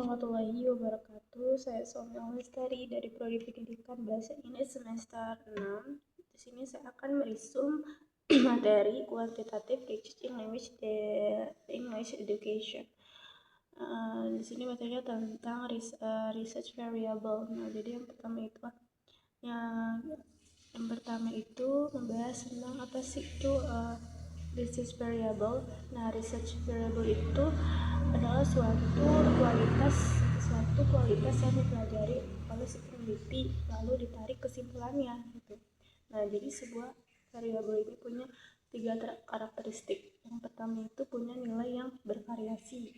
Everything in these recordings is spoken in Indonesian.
warahmatullahi wabarakatuh. Saya Somya Lestari dari Prodi Pendidikan Bahasa Inggris semester 6. Di sini saya akan merisum materi kuantitatif teaching language English education. Di sini materinya tentang research variable. Nah, jadi yang pertama itu membahas tentang apa sih itu research variable. Nah, research variable itu adalah suatu kualitas yang dipelajari oleh si peneliti lalu ditarik kesimpulannya gitu. Nah, jadi sebuah variabel ini punya 3 karakteristik. Yang pertama itu punya nilai yang bervariasi.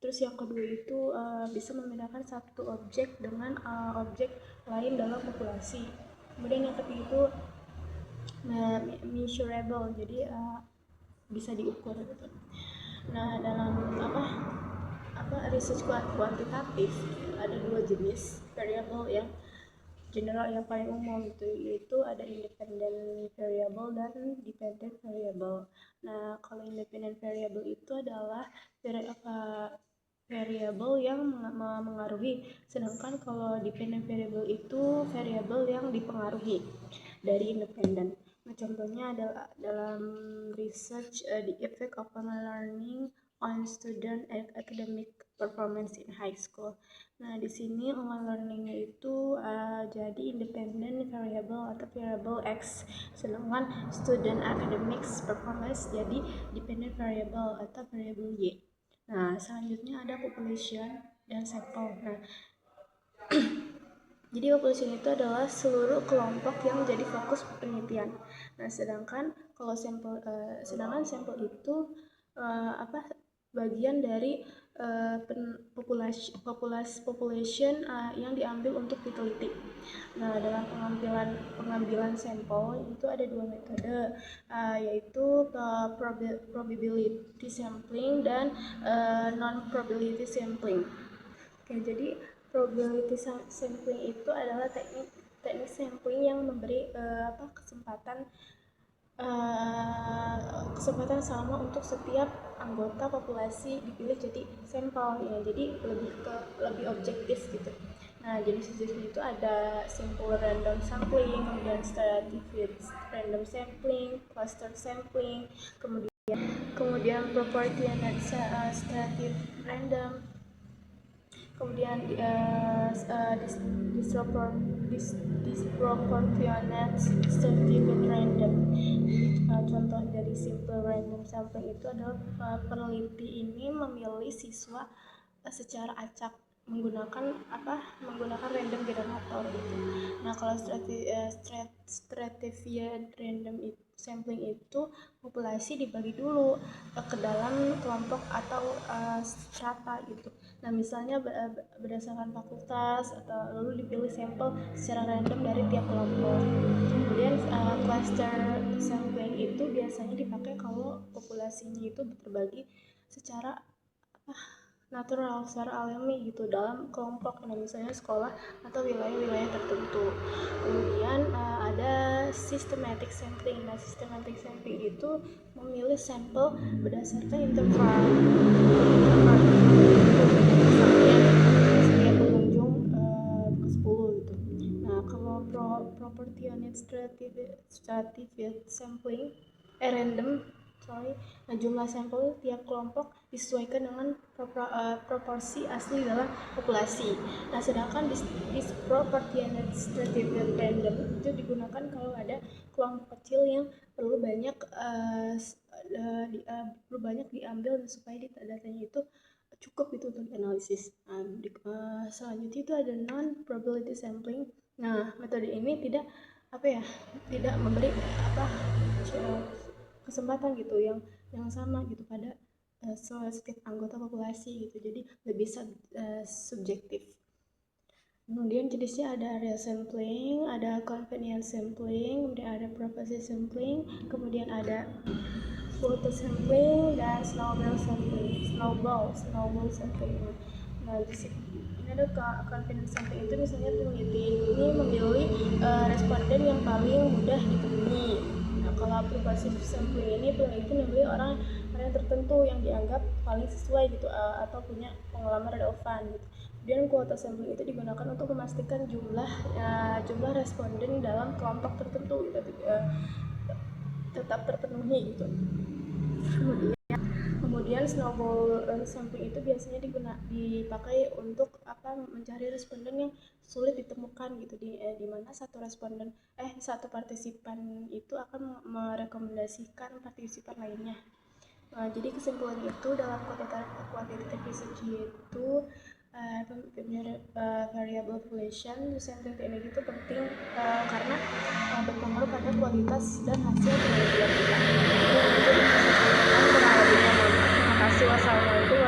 Terus yang kedua itu bisa membedakan satu objek dengan objek lain dalam populasi. Kemudian yang ketiga itu measurable, jadi bisa diukur gitu. Nah, dalam research kuantitatif ada 2 jenis variable yang general, yang paling umum itu yaitu ada independent variable dan dependent variable. Nah, kalau independent variable itu adalah variable yang mengaruhi, sedangkan kalau dependent variable itu variable yang dipengaruhi dari independen. Nah, contohnya adalah dalam research the effect of online learning on student academic performance in high school. Nah, di sini online learning-nya itu jadi independent variable atau variable X, sedangkan student academics performance jadi dependent variable atau variable Y. Nah, selanjutnya ada population dan sample. Nah, jadi population itu adalah seluruh kelompok yang jadi fokus penelitian. Nah, sedangkan sampel itu bagian dari population yang diambil untuk diteliti. Nah, dalam pengambilan sampel itu ada 2 metode, yaitu probability sampling dan non-probability sampling. Oke, jadi probability sampling itu adalah teknik sampling yang memberi kesempatan sama untuk setiap anggota populasi dipilih jadi sampel ya, jadi lebih objektif gitu. Nah, jenis-jenisnya itu ada simple random sampling, kemudian stratified random sampling, cluster sampling, kemudian proportionate stratified random, kemudian disproportionate stratified random. Contoh dari simple random sampling itu adalah peneliti ini memilih siswa secara acak menggunakan random generator gitu. Nah, kalau stratified random sampling itu populasi dibagi dulu ke dalam kelompok atau strata gitu. Nah, misalnya berdasarkan fakultas atau lalu dipilih sampel secara random dari tiap kelompok. Kemudian cluster sampling itu biasanya dipakai kalau populasinya itu terbagi secara natural, secara alami gitu dalam kelompok. Nah, misalnya sekolah atau wilayah-wilayah tertentu. Kemudian ada systematic sampling. Nah, systematic sampling itu memilih sampel berdasarkan interval setiap pengunjung ke 10 gitu. Nah, kalau proportionate stratified sampling Nah, jumlah sampel tiap kelompok disesuaikan dengan proporsi asli dalam populasi. Nah, sedangkan disproportionate stratified random itu digunakan kalau ada kelompok kecil yang perlu banyak diambil supaya datanya itu cukup itu untuk analisis. Nah, selanjutnya itu ada non-probability sampling. Nah, metode ini tidak memberi kesempatan gitu yang sama gitu pada setiap anggota populasi gitu, jadi lebih subjektif. Kemudian jenisnya ada area sampling, ada convenience sampling, kemudian ada prophecy sampling, kemudian ada photo sampling dan snowball sampling. Nah, ini ada convenience sampling itu misalnya peneliti ini memilih responden yang paling mudah ditemui. Nah, kalau prophecy sampling ini peneliti memilih varian tertentu yang dianggap paling sesuai gitu atau punya pengalaman relevan gitu. Kemudian kuota sampling itu digunakan untuk memastikan jumlah responden dalam kelompok tertentu gitu, tetap terpenuhi gitu. Kemudian snowball sampling itu biasanya dipakai untuk mencari responden yang sulit ditemukan gitu, di mana satu partisipan itu akan merekomendasikan partisipan lainnya. Jadi kesimpulan itu dalam quantitative research itu variable population sampling teknik itu penting karena berpengaruh pada kualitas dan hasil penelitian kita. Terima kasih. Wassalamualaikum